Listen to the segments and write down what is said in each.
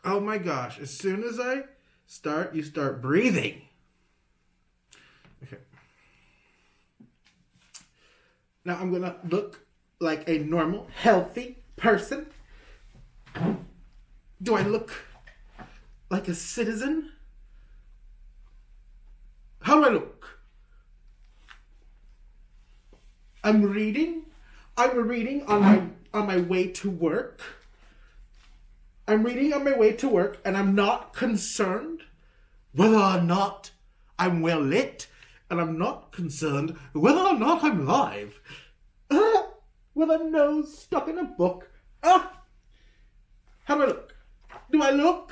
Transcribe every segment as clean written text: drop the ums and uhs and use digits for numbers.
Oh my gosh. As soon as I start, you start breathing. Okay. Now I'm going to look like a normal, healthy person. Do I look like a citizen? How do I look? I'm reading on my way to work. I'm reading on my way to work, and I'm not concerned whether or not I'm well lit, and I'm not concerned whether or not I'm live. With a nose stuck in a book. How do I look? Do I look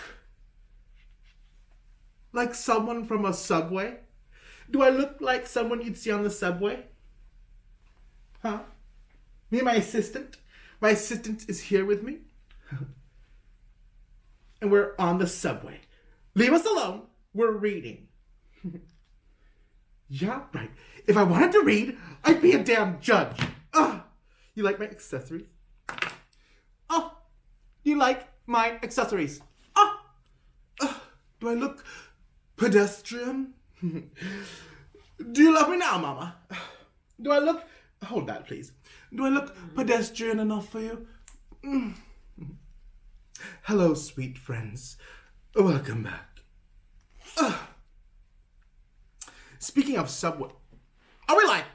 like someone from a subway? Do I look like someone you'd see on the subway? Huh? Me and my assistant. My assistant is here with me. And we're on the subway. Leave us alone. We're reading. Yeah, right. If I wanted to read, I'd be a damn judge. You like my accessories? You like my accessories? Do I look pedestrian? Do you love me now, Mama? Do I look... Hold that, please. Do I look pedestrian enough for you? Hello, sweet friends. Welcome back. Speaking of subway... Are we live?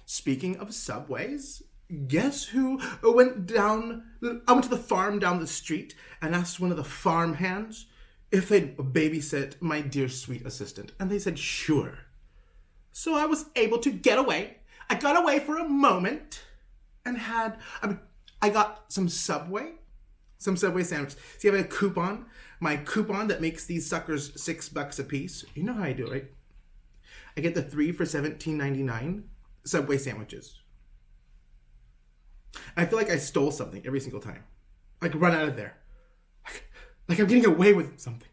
Speaking of subways, guess who went down... I went to the farm down the street and asked one of the farm hands if they'd babysit my dear sweet assistant. And they said, sure. So I was able to get away. I got away for a moment and I got some Subway sandwiches. See, I have a coupon. My coupon that makes these suckers $6 a piece. You know how I do it, right? I get the 3 for $17.99 Subway sandwiches. I feel like I stole something every single time. Like, run out of there. Like I'm getting away with something.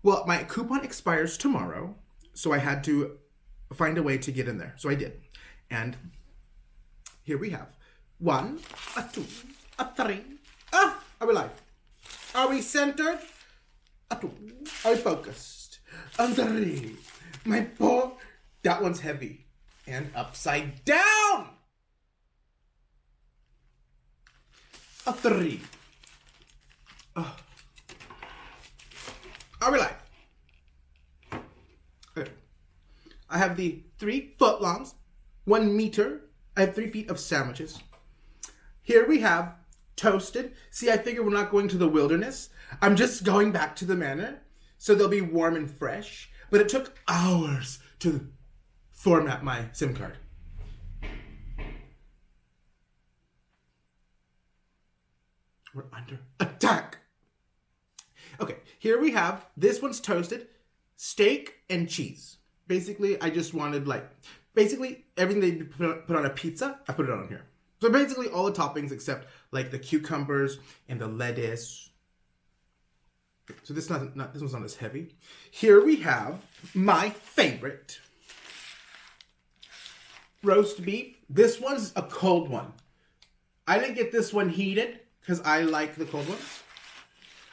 Well, my coupon expires tomorrow, so I had to find a way to get in there. So I did. And here we have 1, a 2, a 3. Are we live? Are we centered? A 2. Are we focused? A 3. My poor... That one's heavy. And upside down! A 3. Are we live? Okay. I have the 3 footlongs, 1 meter. I have 3 feet of sandwiches. Here we have toasted. See, I figure we're not going to the wilderness. I'm just going back to the manor, so they'll be warm and fresh. But it took hours to format my SIM card. We're under attack. Okay, here we have, this one's toasted, steak and cheese. Basically, I just wanted everything they put on a pizza, I put it on here. So basically all the toppings except like the cucumbers and the lettuce. So this one's not as heavy. Here we have my favorite roast beef. This one's a cold one. I didn't get this one heated because I like the cold ones.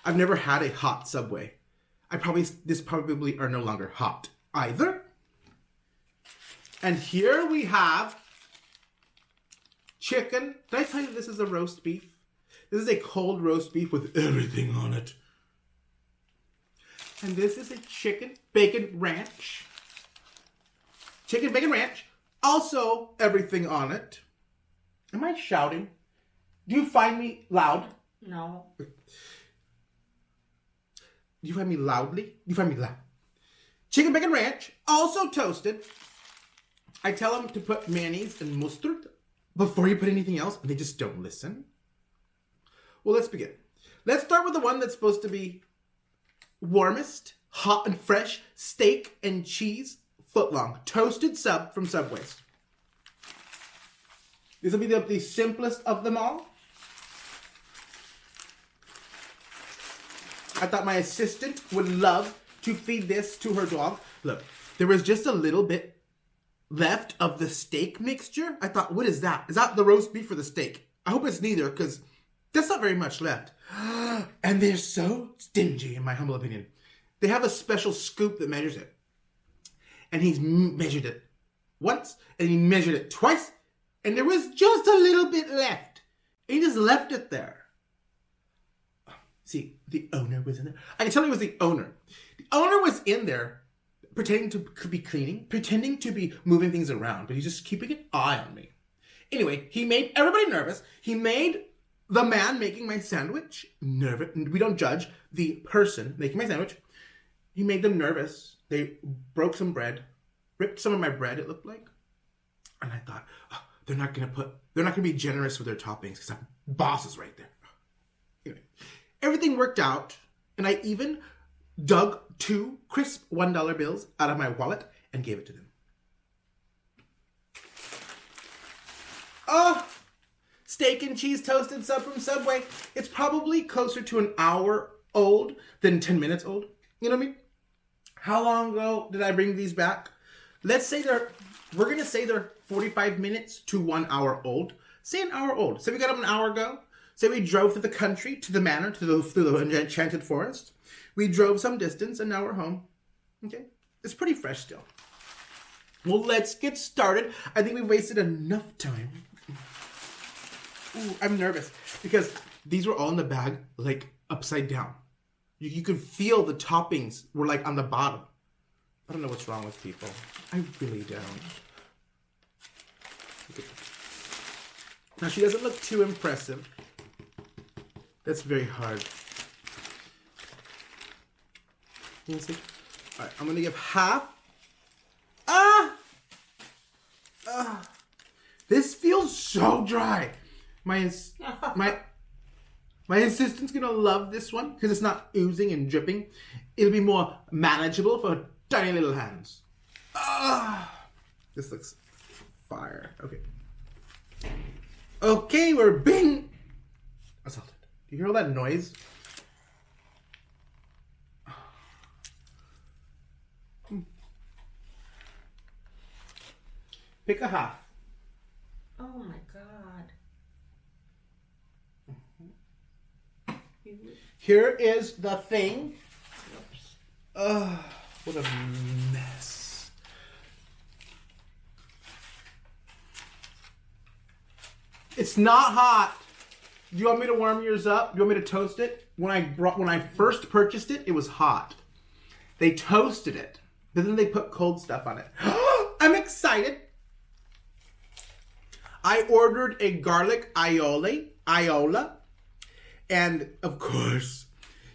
I've never had a hot Subway. This probably are no longer hot either. And here we have chicken. Did I tell you this is a roast beef? This is a cold roast beef with everything on it. And this is a chicken bacon ranch. Chicken bacon ranch. Also everything on it. Am I shouting? Do you find me loud? No. Do you find me loudly? Do you find me loud? Chicken bacon ranch, also toasted. I tell them to put mayonnaise and mustard before you put anything else, and they just don't listen. Well, let's begin. Let's start with the one that's supposed to be warmest, hot and fresh, steak and cheese footlong, toasted sub from Subways. This will be the simplest of them all. I thought my assistant would love to feed this to her dog. Look, there was just a little bit left of the steak mixture. I thought, what is that? Is that the roast beef or the steak? I hope it's neither, because That's not very much left. And they're so stingy, in my humble opinion. They have a special scoop that measures it. And he's measured it once, and he measured it twice, and there was just a little bit left. And he just left it there. See, the owner was in there. I can tell it was the owner. The owner was in there pretending to be cleaning, pretending to be moving things around, but he's just keeping an eye on me. Anyway, he made everybody nervous. He made the man making my sandwich nervous. We don't judge the person making my sandwich. He made them nervous. They broke some bread, ripped some of my bread, it looked like. And I thought, oh, they're not going to be generous with their toppings because that boss is right there. Anyway, everything worked out. And I even dug 2 crisp $1 bills out of my wallet and gave it to them. Oh, steak and cheese toasted sub from Subway. It's probably closer to an hour old than 10 minutes old. You know what I mean? How long ago did I bring these back? Let's say we're going to say they're 45 minutes to 1 hour old. Say an hour old. Say we got them an hour ago. Say we drove through the country, to the manor, through the enchanted forest. We drove some distance and now we're home. Okay? It's pretty fresh still. Well, let's get started. I think we've wasted enough time. Ooh, I'm nervous because these were all in the bag, like upside down. You could feel the toppings were like on the bottom. I don't know what's wrong with people. I really don't. Okay. Now she doesn't look too impressive. That's very hard. You can see? All right, I'm gonna give half. This feels so dry. My assistant's gonna love this one because it's not oozing and dripping. It'll be more manageable for tiny little hands. This looks fire. Okay. Okay, we're being assaulted. Do you hear all that noise? Pick a half. Oh my God. Here is the thing. What a mess. It's not hot. Do you want me to warm yours up? Do you want me to toast it? When I first purchased it, it was hot. They toasted it, but then they put cold stuff on it. I'm excited. I ordered a garlic aiola, and of course,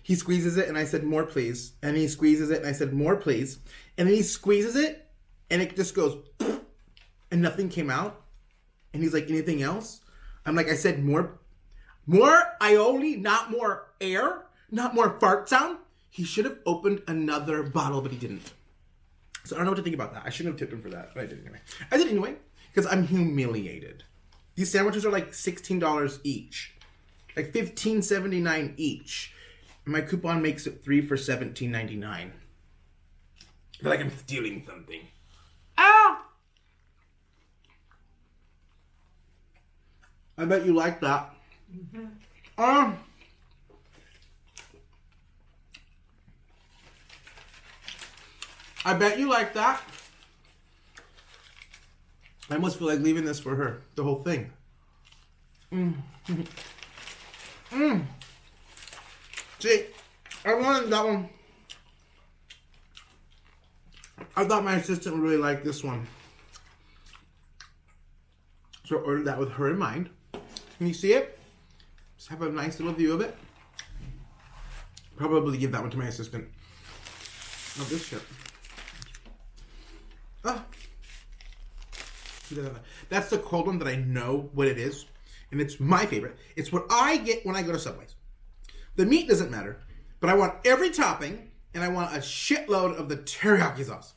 he squeezes it, and I said, more please. And he squeezes it, and I said, more please. And then he squeezes it, and it just goes, and nothing came out. And he's like, anything else? I'm like, I said, more aioli, not more air, not more fart sound. He should have opened another bottle, but he didn't. So I don't know what to think about that. I shouldn't have tipped him for that, but I did anyway. I did anyway, because I'm humiliated. These sandwiches are like $16 each. Like $15.79 each. And my coupon makes it 3 for $17.99. I feel like I'm stealing something. Ah! I bet you like that. Mm-hmm. I bet you like that. I almost feel like leaving this for her. The whole thing. See, I wanted that one. I thought my assistant would really like this one. So I ordered that with her in mind. Can you see it? Just have a nice little view of it. Probably give that one to my assistant. Oh, this shit. Oh. That's the cold one that I know what it is. And it's my favorite. It's what I get when I go to Subway's. The meat doesn't matter. But I want every topping. And I want a shitload of the teriyaki sauce.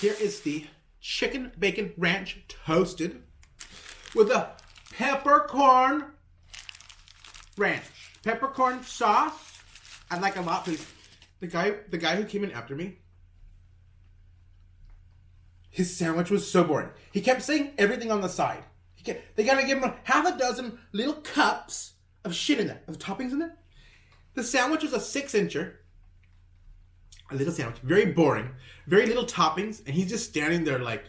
Here is the chicken bacon ranch toasted with a peppercorn ranch. Peppercorn sauce. I'd like a lot, please. The guy who came in after me, his sandwich was so boring. He kept saying everything on the side. They gotta give them half a dozen little cups of shit in there, of toppings in there. The sandwich is a 6-incher. A little sandwich. Very boring. Very little toppings. And he's just standing there like,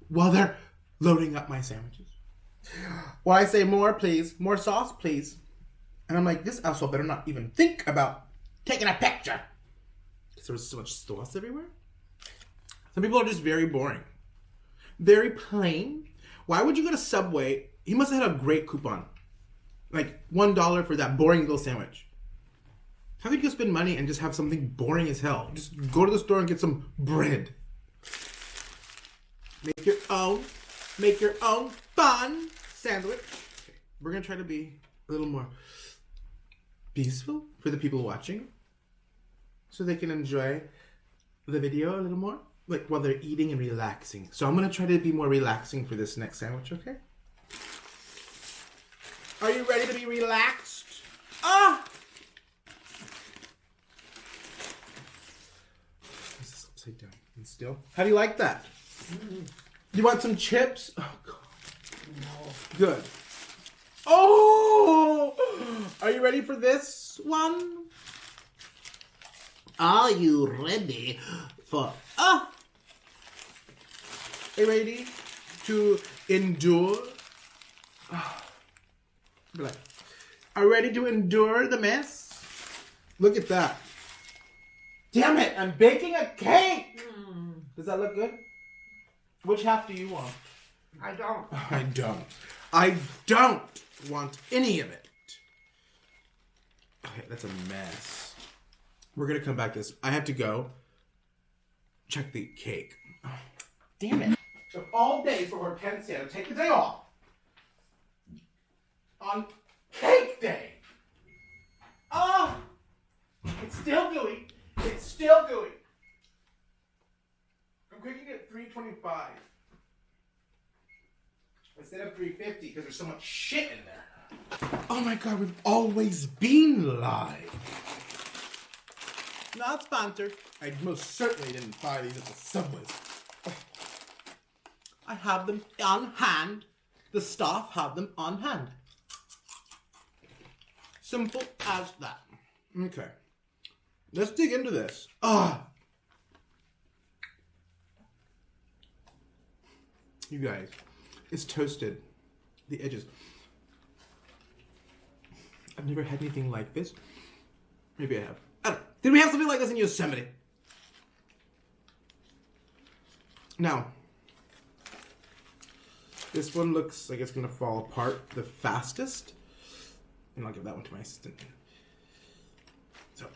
while they're loading up my sandwiches. Well, I say more, please. More sauce, please. And I'm like, this asshole better not even think about taking a picture. Because there was so much sauce everywhere. Some people are just very boring. Very plain. Why would you go to Subway? He must have had a great coupon. Like $1 for that boring little sandwich. How could you spend money and just have something boring as hell? Just go to the store and get some bread. Make your own fun sandwich. Okay, we're gonna try to be a little more peaceful for the people watching, so they can enjoy the video a little more, like while they're eating and relaxing. So I'm gonna try to be more relaxing for this next sandwich. Okay? Are you ready to be relaxed? Ah! This is upside down and still. How do you like that? You want some chips? Oh, God. No. Good. Oh! Are you ready for this one? Are you ready for... Are you ready to endure? Are you ready to endure the mess? Look at that. Damn it, I'm baking a cake! Does that look good? Which half do you want? I don't. I don't want any of it. Okay, that's a mess. We're gonna come back to this. I have to go check the cake. Oh, damn it. Took all day for Hortensia to take the day off. On cake day. Oh! It's still gooey. It's still gooey. I'm cooking at 325 instead of 350 because there's so much shit in there. Oh my God, we've always been live. Not sponsored. I most certainly didn't buy these at the Subways. Oh. I have them on hand. The staff have them on hand. Simple as that. Okay. Let's dig into this. You guys, it's toasted. The edges. I've never had anything like this. Maybe I have. I don't know. Did we have something like this in Yosemite? Now, this one looks like it's going to fall apart the fastest. And I'll give that one to my assistant. So,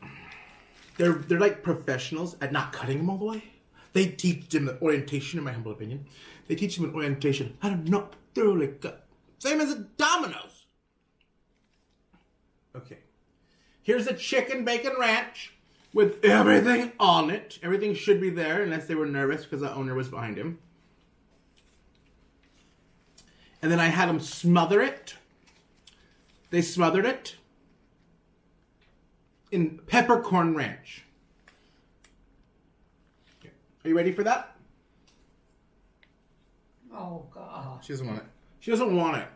they're like professionals at not cutting them all the way. They teach them the orientation, in my humble opinion. They teach them an orientation how to not thoroughly cut. Same as a Domino's. Okay. Here's a chicken bacon ranch with everything on it. Everything should be there unless they were nervous because the owner was behind him. And then I had them smother it. They smothered it in peppercorn ranch. Okay. Are you ready for that? Oh, God. She doesn't want it. She doesn't want it.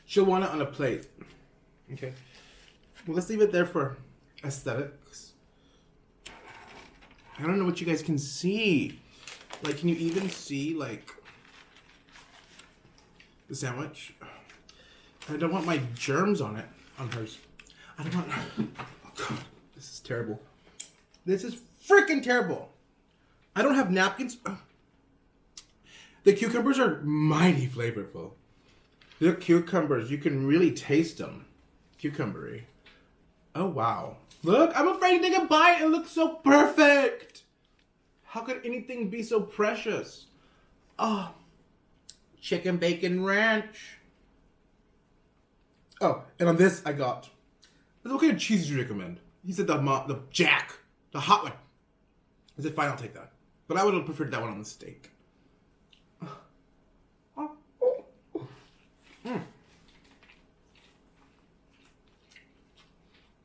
She'll want it on a plate. Okay. Well, let's leave it there for aesthetics. I don't know what you guys can see. Like, can you even see, like, the sandwich? I don't want my germs on it, on hers. I don't want... Oh, God. This is terrible. This is freaking terrible. I don't have napkins. The cucumbers are mighty flavorful. The cucumbers, you can really taste them. Cucumbery. Oh, wow. Look, I'm afraid to take a bite. It looks so perfect. How could anything be so precious? Oh, chicken bacon ranch. Oh, and on this I got... What kind of cheese do you recommend? He said the Jack. The hot one. I said, fine, I'll take that. But I would have preferred that one on the steak.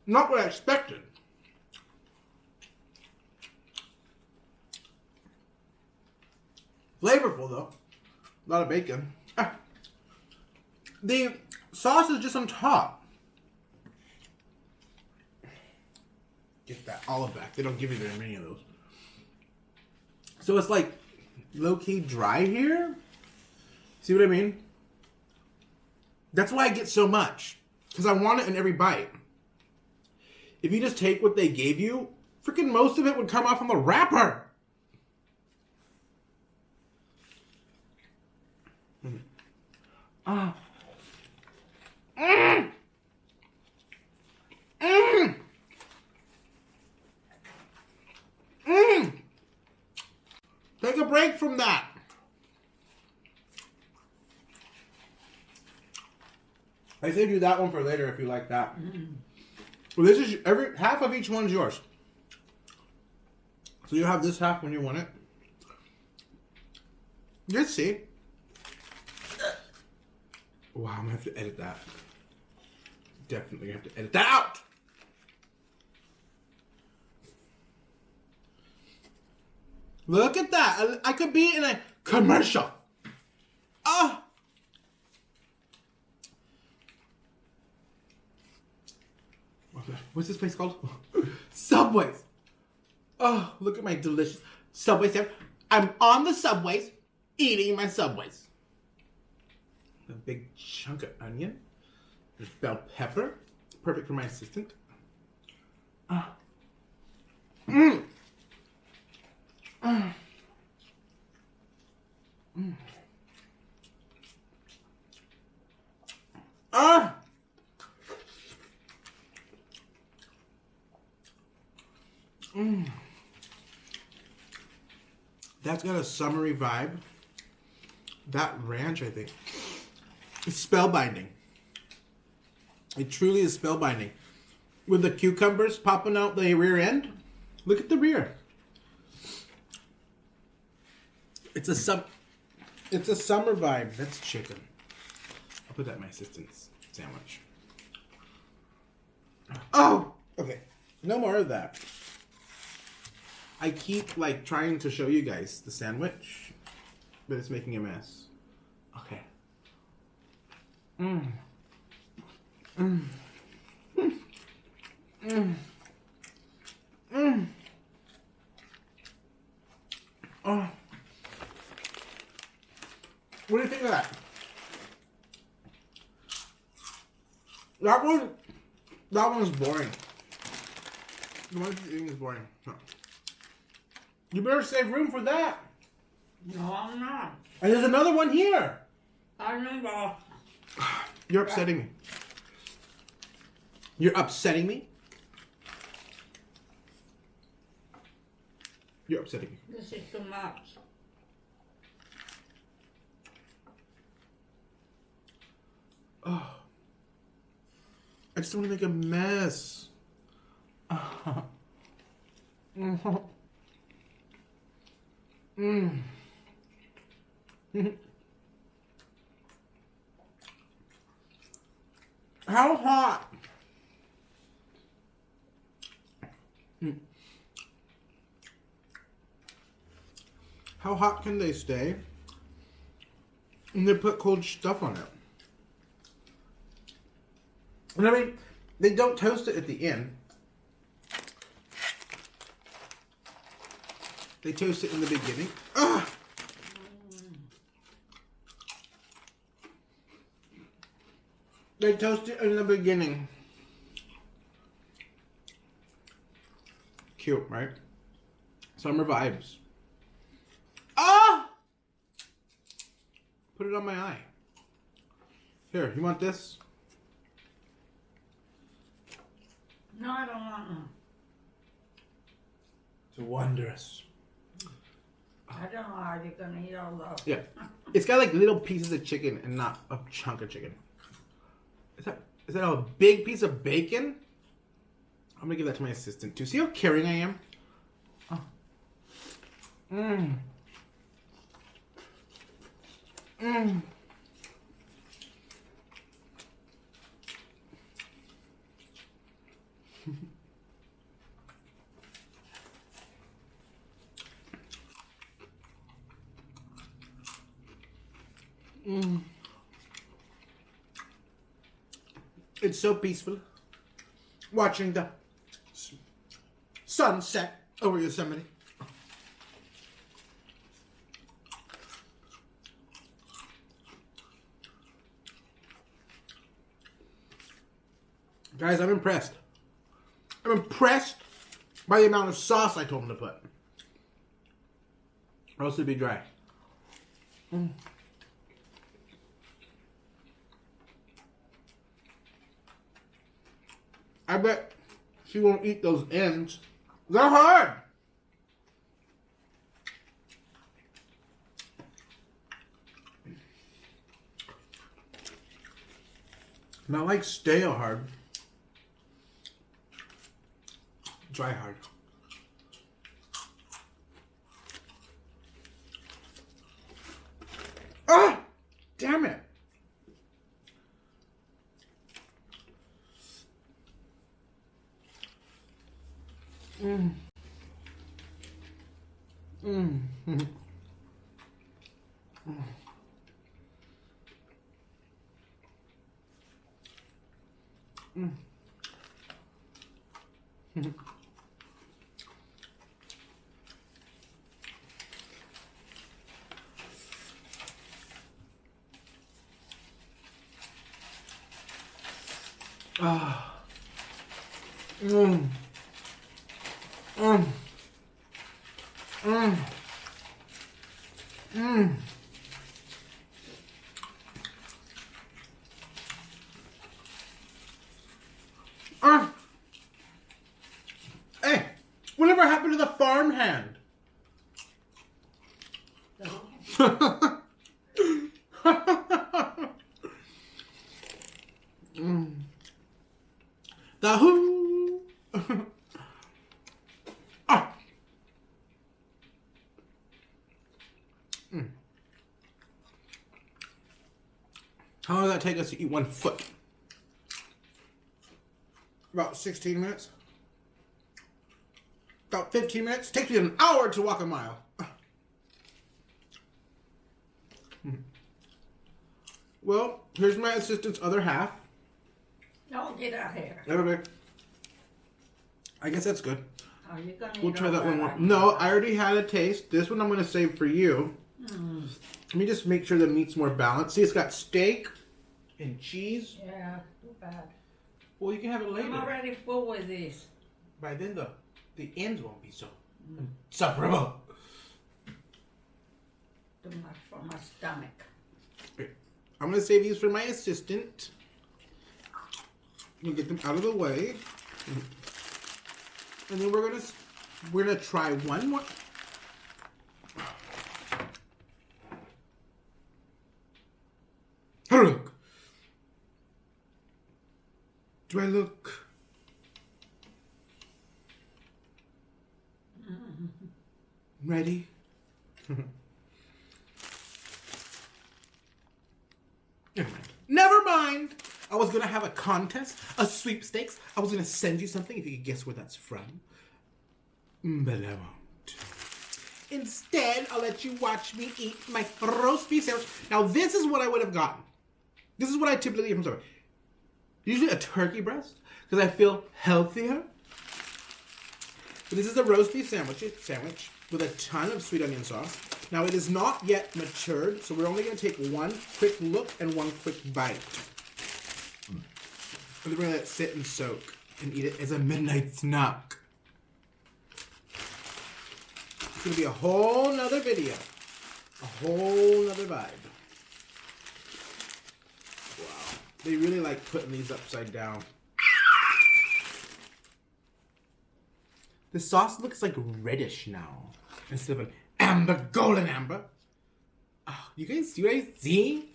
Not what I expected. Flavorful, though. lot of bacon. The sauce is just on top. Get that olive back. They don't give you very many of those. So it's like low-key dry here. See what I mean? That's why I get so much. Because I want it in every bite. If you just take what they gave you, freaking most of it would come off on the wrapper. Ah. Take a break from that. I saved you that one for later if you like that. Well, this is half of each one's yours. So you have this half when you want it. Let's see. Wow, I'm gonna have to edit that. Definitely have to edit that out. Look at that. I could be in a commercial. Ah. What's this place called? Subways. Oh, look at my delicious Subways there. I'm on the Subways, eating my Subways. A big chunk of onion. There's bell pepper. Perfect for my assistant. Mmm. That's got a summery vibe. That ranch, I think, it's spellbinding. It truly is spellbinding. With the cucumbers popping out the rear end. Look at the rear. It's a summer vibe. That's chicken. I'll put that in my assistant's sandwich. Oh, okay. No more of that. I keep like trying to show you guys the sandwich, but it's making a mess. Okay. Oh. What do you think of that? That one is boring. The one you're eating is boring. No. You better save room for that. No, I'm not. And there's another one here. I know. You're upsetting me. You're upsetting me. You're upsetting me. This is too much. Oh. I just want to make a mess. How hot? How hot can they stay? And they put cold stuff on it. And I mean, they don't toast it at the end. They toast it in the beginning. Ugh! They toast it in the beginning. Cute, right? Summer vibes. Ah! Put it on my eye. Here, you want this? No, I don't want one. It's wondrous. I don't know how you're gonna eat all those. Yeah. It's got like little pieces of chicken and not a chunk of chicken. Is that a big piece of bacon? I'm gonna give that to my assistant too. See how caring I am? Oh. Mmm. Mmm. It's so peaceful watching the sunset over Yosemite. Guys, I'm impressed. I'm impressed by the amount of sauce I told him to put. Or else it'd be dry. I bet she won't eat those ends. They're hard. Not like stale hard. Dry hard. Ah! Damn it. Ah. Mm. Mm. Mm. Mm. Hey, whatever happened to the farm hand? The who? Ah. How long does that take us to eat 1 foot? About 16 minutes. About 15 minutes. Takes me an hour to walk a mile. Well, here's my assistant's other half. Don't get out here. Okay. I guess that's good. Are you gonna We'll eat try all that one more. like No, that? I already had a taste. This one I'm going to save for you. Let me just make sure the meat's more balanced. See, it's got steak and cheese. Yeah, too bad. Well, you can have it later. I'm already full with this. By then, the ends won't be so insufferable. Too much for my stomach. Okay. I'm going to save these for my assistant. You get them out of the way. And then we're gonna try one more. Look. Do I look ready? Never mind. I was gonna have a contest, a sweepstakes. I was gonna send you something if you could guess where that's from. But I won't. Instead, I'll let you watch me eat my roast beef sandwich. Now, this is what I would have gotten. This is what I typically eat from somewhere. Usually a turkey breast, because I feel healthier. But this is a roast beef sandwich with a ton of sweet onion sauce. Now, it is not yet matured, so we're only going to take one quick look and one quick bite. And then we're going to let it sit and soak and eat it as a midnight snack. It's going to be a whole nother video. A whole nother vibe. Wow. They really like putting these upside down. The sauce looks like reddish now instead of an amber, golden amber. Oh, you guys see?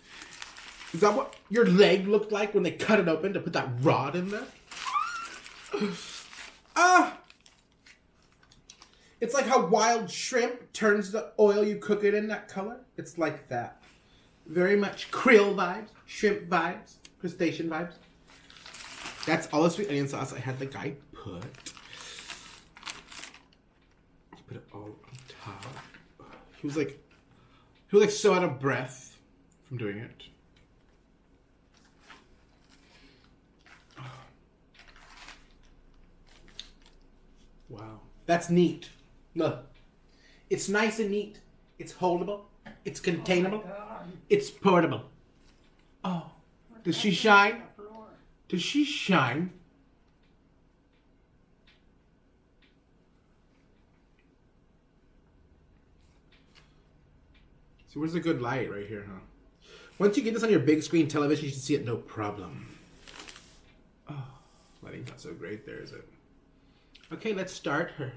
Is that what your leg looked like when they cut it open to put that rod in there? It's like how wild shrimp turns the oil you cook it in that color. It's like that. Very much krill vibes, shrimp vibes, crustacean vibes. That's all the sweet onion sauce I had the guy put. Put it all on top. He was like so out of breath I'm doing it. Wow. That's neat. Look. It's nice and neat. It's holdable. It's containable. It's portable. Oh. Does she shine? Does she shine? See, where's the good light? Right here, huh? Once you get this on your big screen television, you can see it no problem. Oh, lighting's not so great there, is it? Okay, let's start her.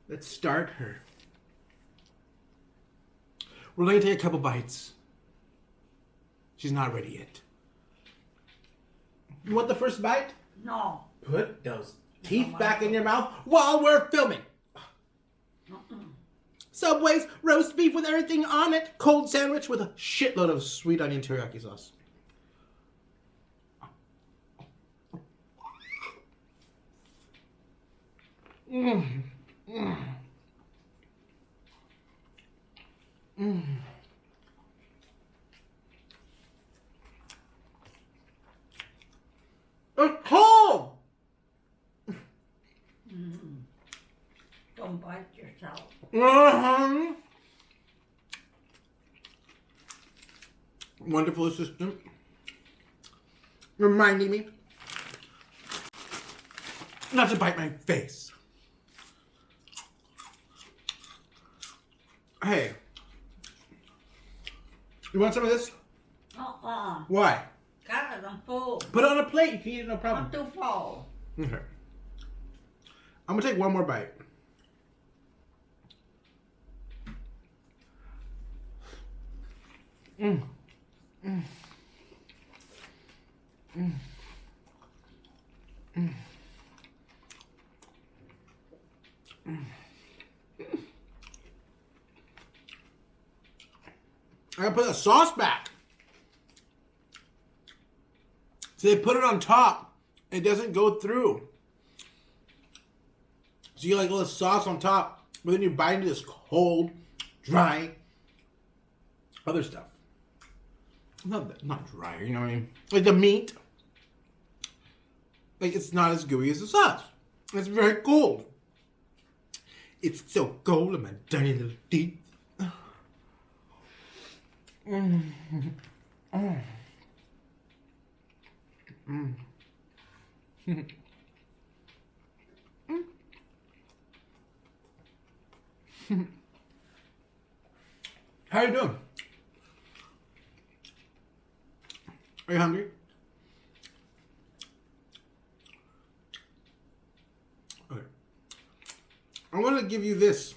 Let's start her. We're going to take a couple bites. She's not ready yet. You want the first bite? No. Put those teeth back in your mouth while we're filming. Subway's roast beef with everything on it. Cold sandwich with a shitload of sweet onion teriyaki sauce. It's cold! Don't bite yourself. Wonderful assistant. Reminding me not to bite my face. Hey. You want some of this? Why? God, I'm full. Put it on a plate. You can eat it, no problem. I'm too full. Okay. I'm going to take one more bite. I gotta put the sauce back. So they put it on top. It doesn't go through. So you like all the sauce on top, but then you bite into this cold, dry, other stuff. Not dry, you know what I mean? Like the meat. Like it's not as gooey as the sauce. It's very cold. It's so cold in my tiny little teeth. How are you doing? Are you hungry? Okay. I'm going to give you this.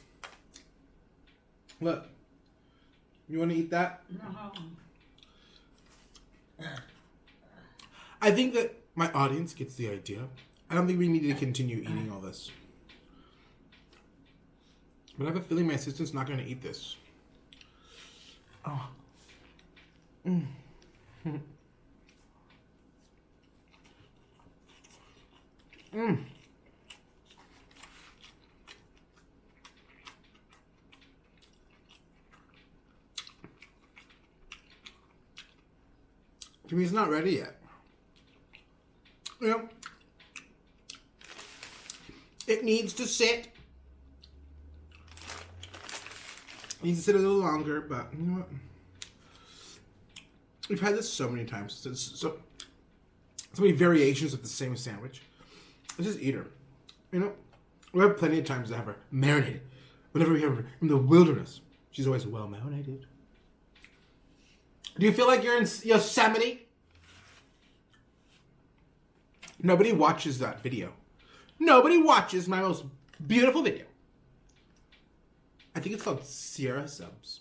Look. You want to eat that? No. I think that my audience gets the idea. I don't think we need to continue eating all this. But I have a feeling my assistant's not going to eat this. Oh. Jimmy's not ready yet. You know, it needs to sit. It needs to sit a little longer, but you know what? We've had this so many times. So many variations of the same sandwich. Let's just eat her. You know, we have plenty of times to have her marinated. Whenever we have her in the wilderness, she's always well marinated. Do you feel like you're in Yosemite? Nobody watches that video. Nobody watches my most beautiful video. I think it's called Sierra Subs.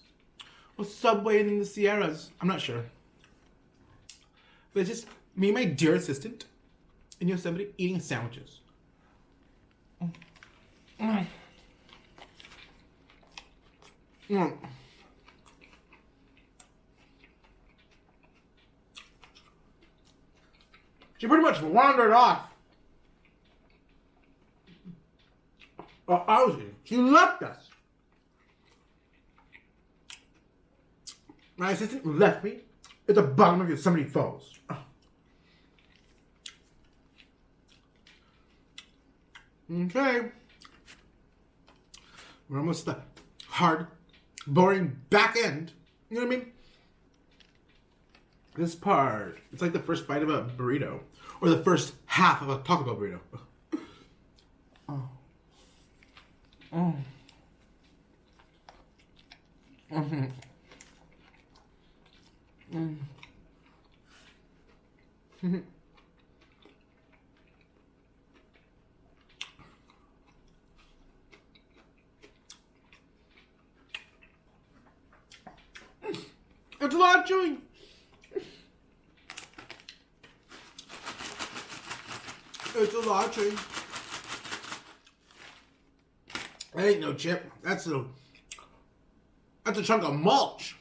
Or Subway in the Sierras. I'm not sure. But it's just me and my dear assistant in Yosemite eating sandwiches. She pretty much wandered off. She left us. My assistant left me at the bottom of Yosemite Falls. Okay. We're almost at the hard, boring back end. You know what I mean? This part, it's like the first bite of a burrito. Or the first half of a Taco Bell burrito. Oh. Oh. Mm-hmm. Mm. Mm-hmm. It's a lot of chewing. It's a lot of chewing. That ain't no chip. That's a chunk of mulch.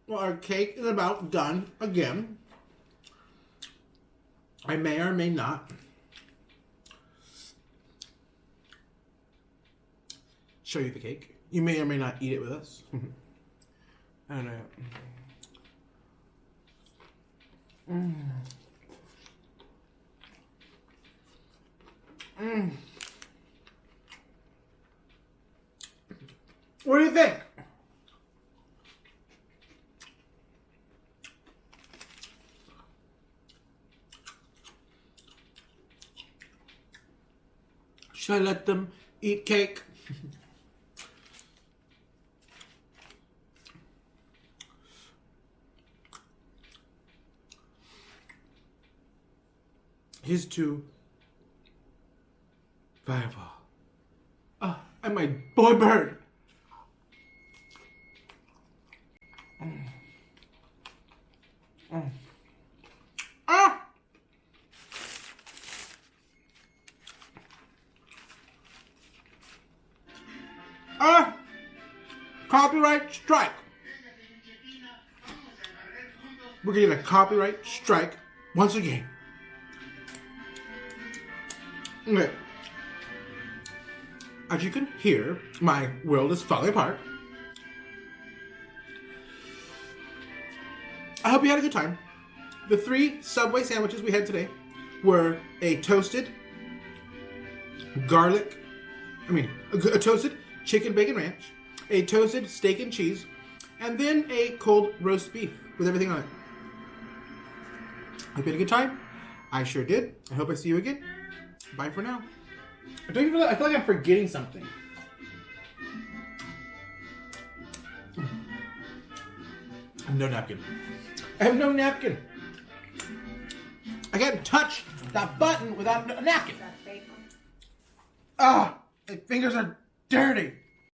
Well, our cake is about done again. I may or may not show you the cake. You may or may not eat it with us. I don't know. Mm. Mm. What do you think? Should I let them eat cake? Here's to Fireball. And my boy bird. Copyright strike. We're gonna get a copyright strike once again. Okay. As you can hear, my world is falling apart. I hope you had a good time. The 3 Subway sandwiches we had today were a toasted a toasted chicken bacon ranch, a toasted steak and cheese, and then a cold roast beef with everything on it. Hope you had a good time. I sure did. I hope I see you again. Bye for now. I feel like I'm forgetting something. I have no napkin. I have no napkin. I can't touch that button without a napkin. That's bacon. Ah, my fingers are dirty.